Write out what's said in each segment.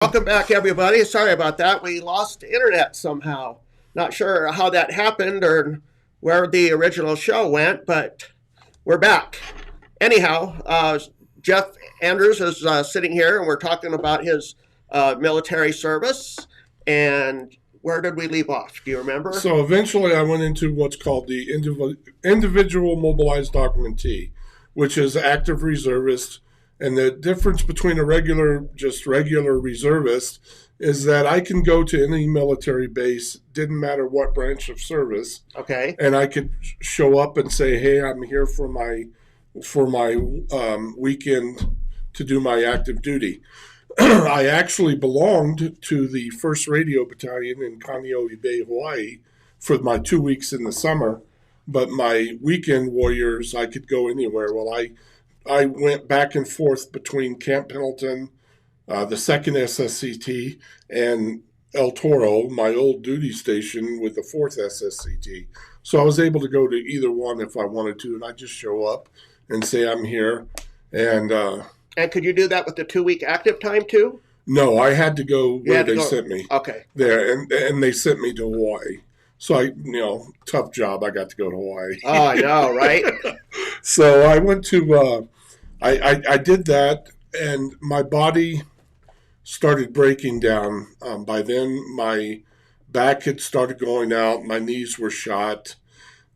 Welcome back, everybody. Sorry about that. We lost the internet somehow. Not sure how that happened or where the original show went, but we're back. Anyhow, Jeff Andrews is sitting here, and we're talking about his military service. And where did we leave off? Do you remember? So eventually I went into what's called the individual mobilized augmentee, which is active reservist. And the difference between a regular reservist is that I can go to any military base, didn't matter what branch of service. Okay. And I could show up and say, hey, I'm here for my weekend to do my active duty. I actually belonged to the 1st Radio Battalion in Kaneohe Bay, Hawaii for my 2 weeks in the summer. But my weekend warriors, I could go anywhere. Well, I went back and forth between Camp Pendleton, the 2nd SSCT, and El Toro, my old duty station with the 4th SSCT. So I was able to go to either one if I wanted to, and I just show up and say I'm here. And could you do that with the 2-week active time too? No, I had to go where they sent me. Okay. There, and they sent me to Hawaii. So tough job. I got to go to Hawaii. Oh, I know, right? So I went to, I did that, and my body started breaking down. By then, my back had started going out. My knees were shot.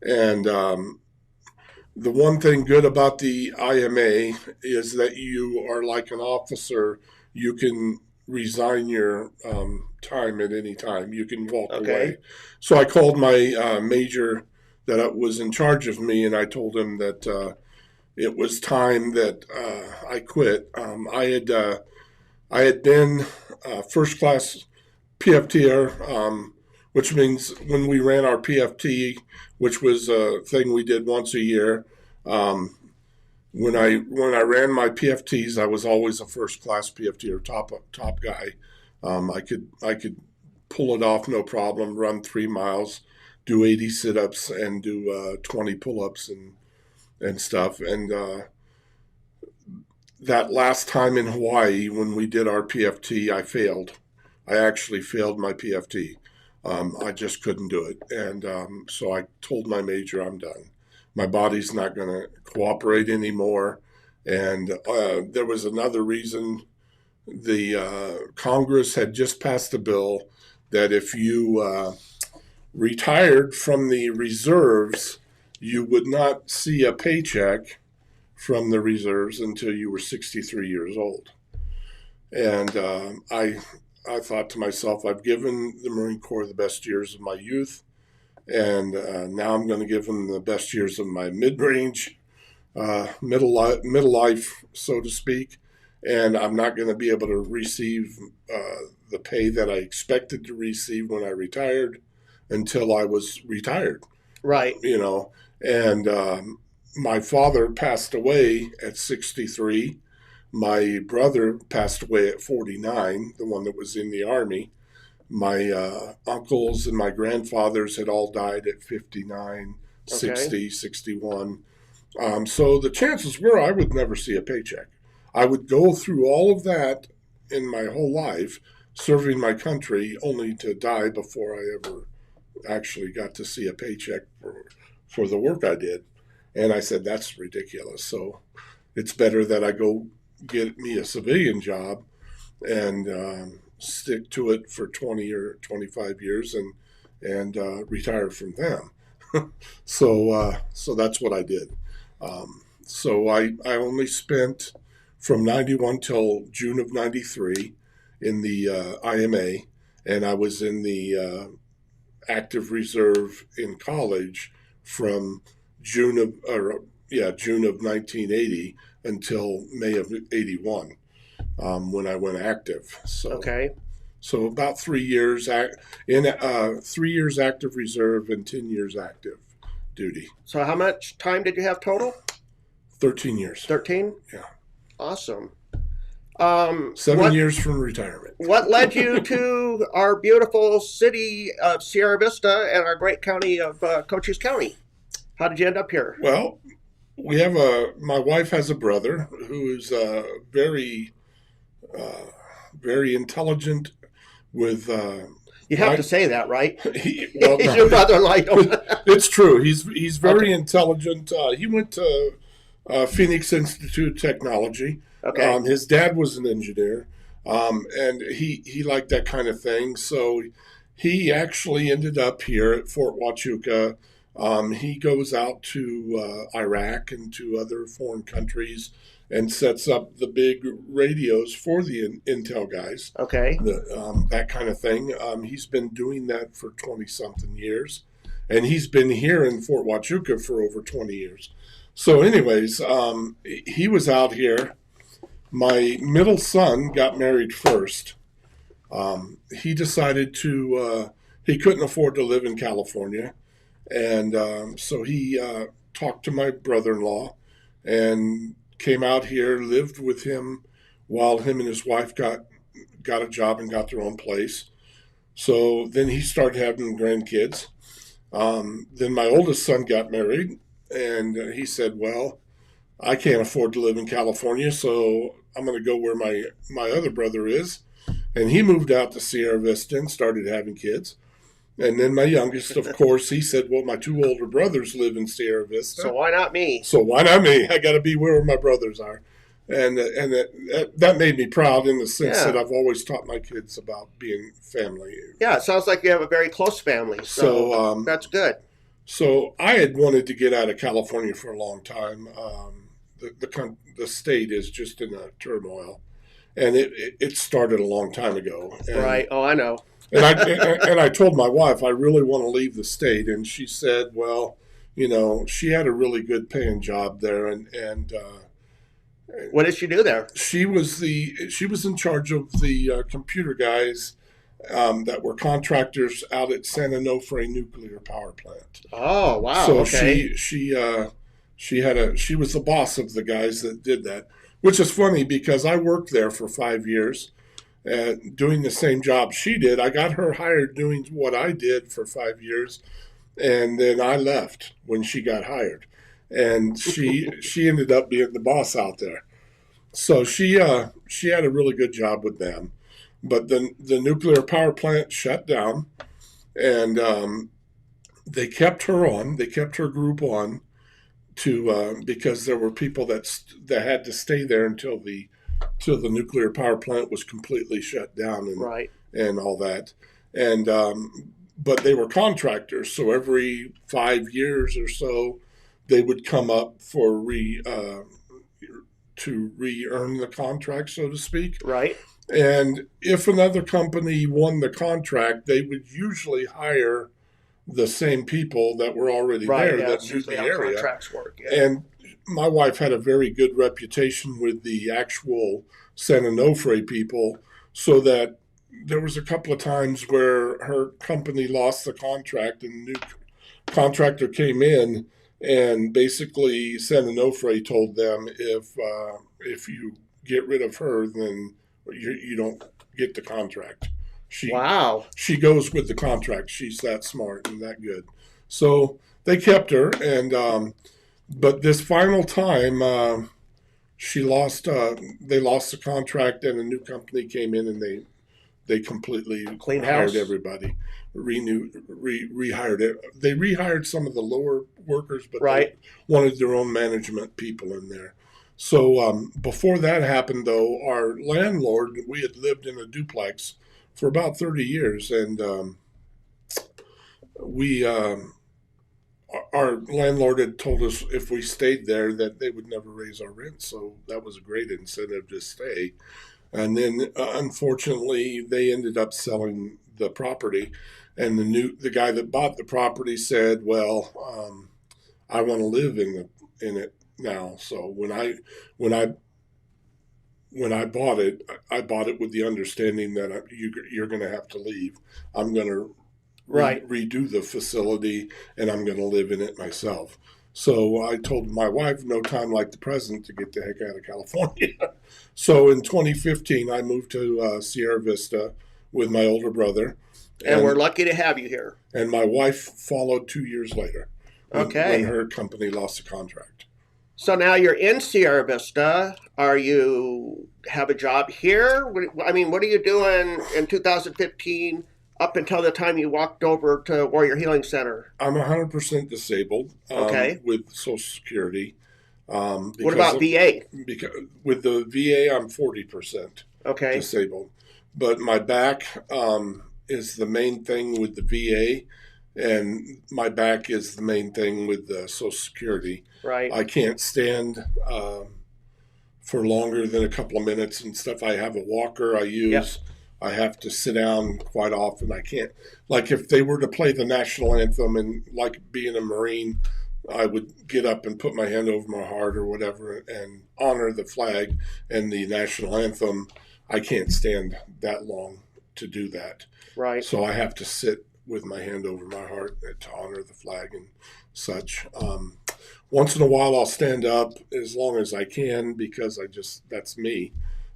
And the one thing good about the IMA is that you are like an officer. You can resign your time at any time. You can walk away. So I called my major that was in charge of me, and I told him that it was time that I quit. I had been first class PFTer, which means when we ran our PFT, which was a thing we did once a year. When I ran my PFTs, I was always a first class PFT or top guy. I could pull it off no problem. Run 3 miles, do 80 sit-ups, and do 20 pull-ups and stuff. And that last time in Hawaii when we did our PFT, I failed. I actually failed my PFT. I just couldn't do it, and so I told my major I'm done. My body's not going to cooperate anymore. And there was another reason. The Congress had just passed a bill that if you retired from the reserves, you would not see a paycheck from the reserves until you were 63 years old. And I thought to myself, I've given the Marine Corps the best years of my youth. And now I'm going to give them the best years of my mid-range, middle life, so to speak. And I'm not going to be able to receive the pay that I expected to receive when I retired until I was retired. Right. And my father passed away at 63. My brother passed away at 49, the one that was in the Army. My uncles and my grandfathers had all died at 59, 60, 61. So the chances were I would never see a paycheck. I would go through all of that in my whole life, serving my country, only to die before I ever actually got to see a paycheck for the work I did. And I said, that's ridiculous. So it's better that I go get me a civilian job and stick to it for 20 or 25 years and retire from them. So that's what I did. So I only spent from 91 till June of 93 in the IMA, and I was in the active reserve in college from June of 1980 until May of 81. When I went active. So about 3 years 3 years active reserve and 10 years active duty. So how much time did you have total? 13 years. 13? Yeah. Awesome. 7 years from retirement. What led you to our beautiful city of Sierra Vista and our great county of Cochise County? How did you end up here? Well, my wife has a brother who is very very intelligent with. You have to say that, right? Well, He's no. your brother-in-law. It's true. He's very intelligent. He went to Phoenix Institute of Technology. Okay. His dad was an engineer, and he liked that kind of thing. So he actually ended up here at Fort Huachuca. He goes out to Iraq and to other foreign countries and sets up the big radios for the Intel guys. Okay. That kind of thing. He's been doing that for 20-something years. And he's been here in Fort Huachuca for over 20 years. So anyways, he was out here. My middle son got married first. He decided he couldn't afford to live in California. And so he talked to my brother-in-law and came out here, lived with him while him and his wife got a job and got their own place. So then he started having grandkids. Then my oldest son got married, and he said, well, I can't afford to live in California, so I'm going to go where my other brother is. And he moved out to Sierra Vista and started having kids. And then my youngest, of course, he said, well, my two older brothers live in Sierra Vista. So why not me? So why not me? I got to be where my brothers are. And that made me proud in the sense that I've always taught my kids about being family. Yeah, it sounds like you have a very close family. So that's good. So I had wanted to get out of California for a long time. The state is just in a turmoil. And it started a long time ago. And, right. Oh, I know. and I told my wife, I really want to leave the state. And she said, well, she had a really good paying job there. And what did she do there? She was in charge of the computer guys that were contractors out at San Onofre nuclear power plant. Oh, wow. So okay. she was the boss of the guys that did that, which is funny because I worked there for 5 years doing the same job she did. I got her hired doing what I did for 5 years, and then I left when she got hired. And she ended up being the boss out there. So she had a really good job with them. But then the nuclear power plant shut down, and they kept her on. They kept her group on because there were people that had to stay there until the nuclear power plant was completely shut down and all that. And but they were contractors, so every 5 years or so, they would come up for to re-earn the contract, so to speak. Right. And if another company won the contract, they would usually hire the same people that were already there that knew the area. Contracts work. Yeah. And my wife had a very good reputation with the actual San Onofre people, so that there was a couple of times where her company lost the contract and a new contractor came in. And basically, San Onofre told them, if you get rid of her, then you don't get the contract. Wow. She goes with the contract. She's that smart and that good. So they kept her, and but this final time, she lost. They lost the contract, and a new company came in, and they completely hired everybody. Rehired it. They rehired some of the lower workers, but they wanted their own management people in there. So before that happened, though, our landlord, we had lived in a duplex for about 30 years, and our landlord had told us if we stayed there that they would never raise our rent. So that was a great incentive to stay. And then, unfortunately, they ended up selling the property, and the guy that bought the property said, "Well, I want to live in it now." So when I bought it, I bought it with the understanding that you're going to have to leave. I'm going to redo the facility, and I'm going to live in it myself. So I told my wife, no time like the present to get the heck out of California. So in 2015, I moved to Sierra Vista with my older brother. And we're lucky to have you here. And my wife followed 2 years later when her company lost the contract. So now you're in Sierra Vista. Are you have a job here? I mean, what are you doing in 2015 up until the time you walked over to Warrior Healing Center? I'm 100% disabled Okay. with Social Security. What Because about VA? because with the VA, I'm 40% Okay. disabled, but my back is the main thing with the VA, and my back is the main thing with the Social Security. Right. I can't stand for longer than a couple of minutes and stuff. I have a walker I Yep. use. I have to sit down quite often. I can't, like, if they were to play the national anthem and, like, being a Marine, I would get up and put my hand over my heart or whatever and honor the flag and the national anthem. I can't stand that long to do that. Right. So I have to sit with my hand over my heart to honor the flag and such. Once in a while, I'll stand up as long as I can because that's me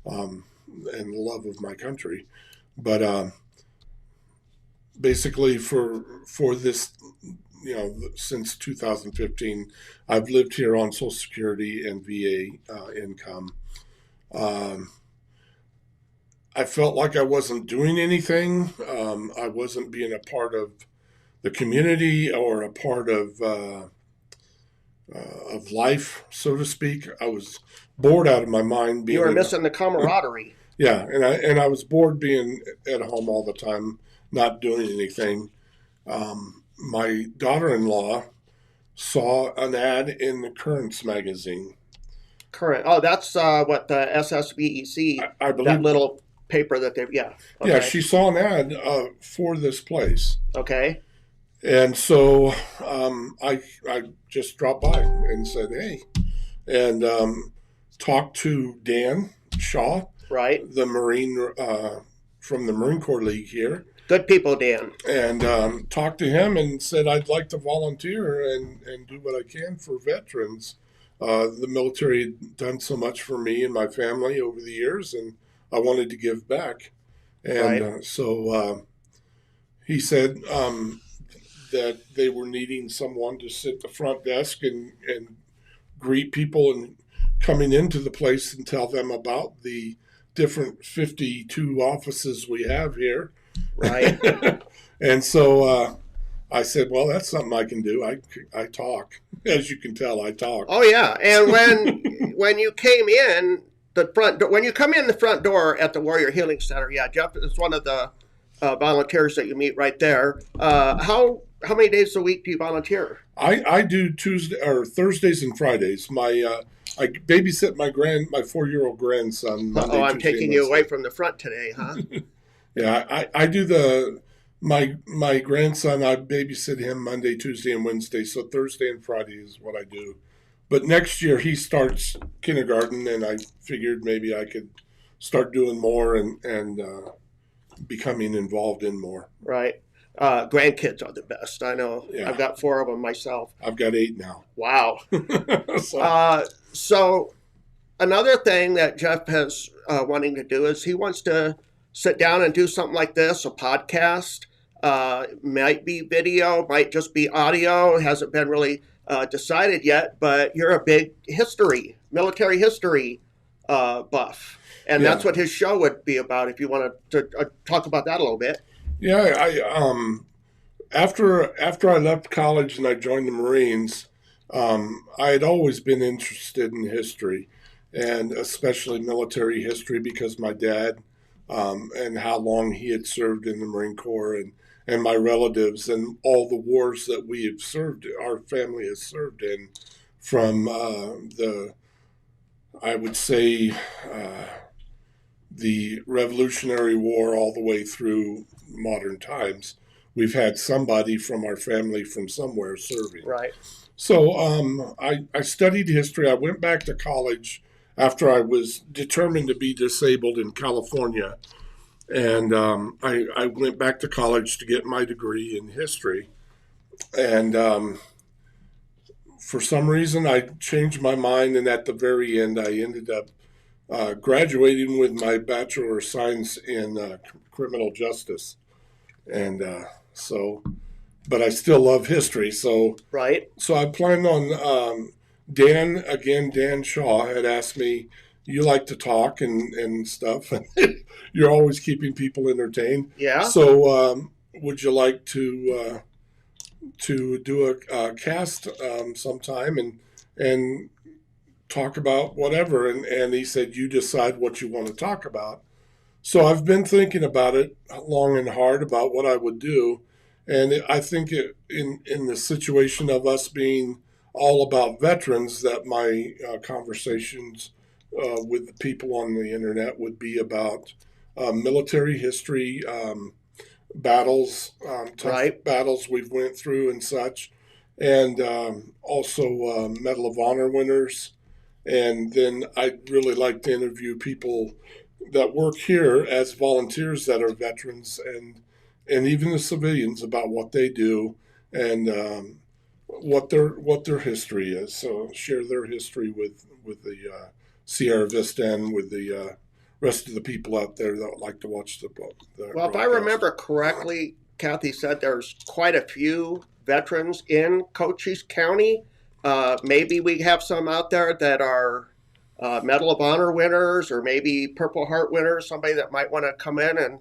and the love of my country. But basically, for this, since 2015, I've lived here on Social Security and VA income. Um, I felt like I wasn't doing anything. I wasn't being a part of the community or a part of life, so to speak. I was bored out of my mind being. You were missing the camaraderie. Yeah, and I was bored being at home all the time, not doing anything. My daughter-in-law saw an ad in the Currents magazine. Current. Oh, that's what the SSVEC, I that believe. little paper that they, yeah. Okay. Yeah, she saw an ad for this place. Okay. And so I just dropped by and said, hey, and talked to Dan Shaw, Right. the Marine from the Marine Corps League here, Good people, Dan. and talked to him and said I'd like to volunteer and do what I can for veterans. The military had done so much for me and my family over the years, and I wanted to give back. And Right. so he said that they were needing someone to sit at the front desk and greet people and coming into the place and tell them about the different 52 offices we have here. Right. And so I said, well, that's something I can do. I talk. As you can tell, I talk. Oh yeah. And when you came in the front door, when you come in the front door at the Warrior Healing Center, yeah, Jeff is one of the volunteers that you meet right there. How many days a week do you volunteer? I do Tuesday or Thursdays and Fridays. I babysit my 4-year-old grandson. Monday, Oh, I'm Tuesday, taking and you Wednesday. away from the front today, huh? Yeah, I do my grandson. I babysit him Monday, Tuesday, and Wednesday. So Thursday and Friday is what I do. But next year he starts kindergarten, and I figured maybe I could start doing more and becoming involved in more. Right. Grandkids are the best. I know. Yeah. I've got 4 of them myself. I've got 8 now. Wow. So, So another thing that Jeff has wanting to do is he wants to sit down and do something like this, a podcast. Might be video, might just be audio. It hasn't been really decided yet, but you're a big military history buff. And Yeah. that's what his show would be about if you wanted to talk about that a little bit. yeah, after I left college and I joined the Marines, I had always been interested in history, and especially military history because my dad and how long he had served in the Marine Corps and my relatives and all the wars that we have served, our family has served in, from I would say, the Revolutionary War all the way through modern times. We've had somebody from our family from somewhere serving. Right. So I studied history. I went back to college after I was determined to be disabled in California. And I went back to college to get my degree in history. And for some reason, I changed my mind. And at the very end, I ended up graduating with my Bachelor of Science in criminal justice. And but I still love history. So Right. I plan on Dan Shaw had asked me, you like to talk and stuff. You're always keeping people entertained. Yeah. So would you like to do a cast sometime and talk about whatever? And he said, you decide what you want to talk about. So I've been thinking about it long and hard about what I would do. And I think in the situation of us being all about veterans, that my conversations with the people on the internet would be about military history, battles, tough Right. battles we've went through and such, and also Medal of Honor winners. And then I'd really like to interview people that work here as volunteers that are veterans, and even the civilians, about what they do and what their history is. So share their history with the Sierra Vista and with the rest of the people out there that would like to watch the Well, if I remember correctly, Kathy said there's quite a few veterans in Cochise County. Maybe we have some out there that are Medal of Honor winners, or maybe Purple Heart winners. Somebody that might want to come in and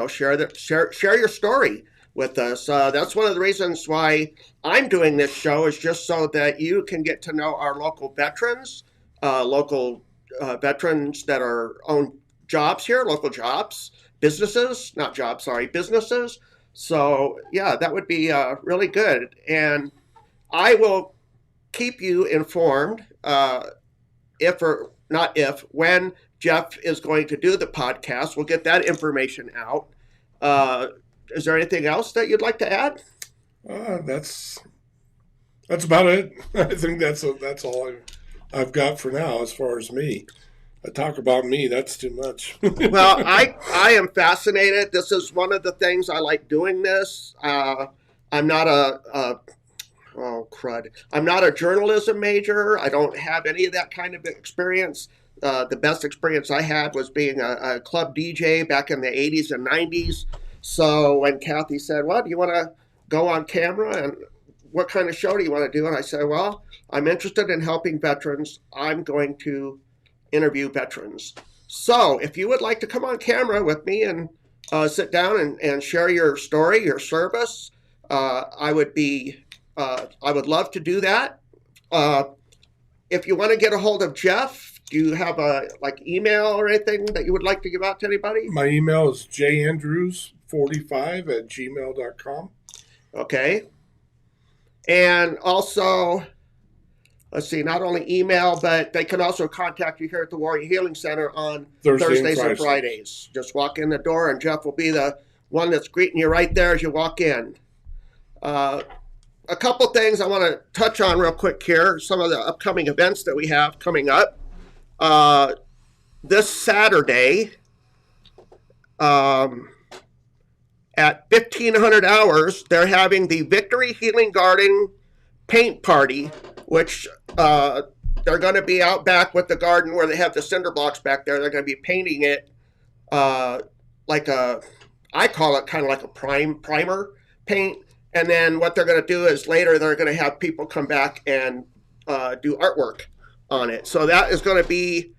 share your story with us. That's one of the reasons why I'm doing this show, is just so that you can get to know our local veterans, veterans that are own jobs here, local jobs, businesses, not jobs, sorry, businesses. So yeah, that would be really good. And I will keep you informed when Jeff is going to do the podcast. We'll get that information out. Is there anything else that you'd like to add? That's about it. I think that's all I've got for now as far as me. I talk about me, that's too much. Well, I am fascinated. This is one of the things I like doing this. I'm not I'm not a journalism major. I don't have any of that kind of experience. The best experience I had was being a club DJ back in the 80s and 90s. So when Kathy said, well, do you want to go on camera, and what kind of show do you want to do? And I said, well, I'm interested in helping veterans. I'm going to interview veterans. So if you would like to come on camera with me and sit down and share your story, your service, I would love to do that. If you want to get a hold of Jeff, do you have a email or anything that you would like to give out to anybody? My email is jandrews45@gmail.com. Okay. And also, let's see, not only email, but they can also contact you here at the Warrior Healing Center on Thursdays and Fridays. Just walk in the door and Jeff will be the one that's greeting you right there as you walk in. A couple things I want to touch on real quick here. Some of the upcoming events that we have coming up. This Saturday at 1500 hours, they're having the Victory Healing Garden paint party, which they're going to be out back with the garden where they have the cinder blocks back there. They're going to be painting it I call it kind of like a primer paint. And then what they're going to do is later they're going to have people come back and do artwork on it. So that is going to be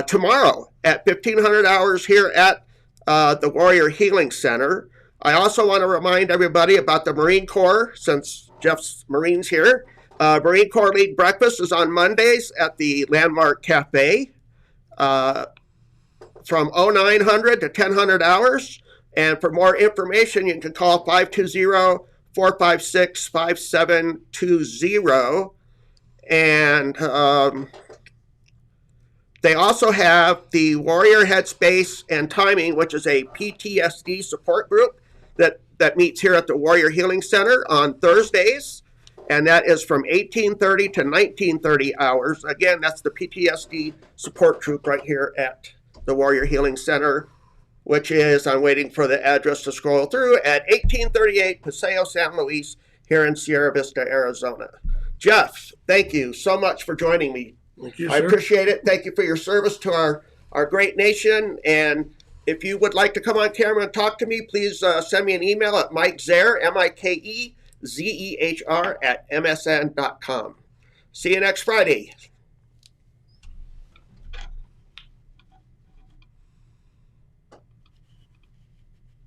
tomorrow at 1500 hours here at the Warrior Healing Center. I also want to remind everybody about the Marine Corps, since Jeff's Marines here. Marine Corps League Breakfast is on Mondays at the Landmark Cafe from 0900 to 1000 hours. And for more information, you can call 520-456-5720. And they also have the Warrior Headspace and Timing, which is a PTSD support group that meets here at the Warrior Healing Center on Thursdays. And that is from 1830 to 1930 hours. Again, that's the PTSD support group right here at the Warrior Healing Center, which is, I'm waiting for the address to scroll through, at 1838 Paseo San Luis here in Sierra Vista, Arizona. Jeff, thank you so much for joining me. Thank you, I sir. appreciate it. Thank you for your service to our great nation. And if you would like to come on camera and talk to me, please send me an email at Mike Zehr, MikeZehr @msn.com. See you next Friday.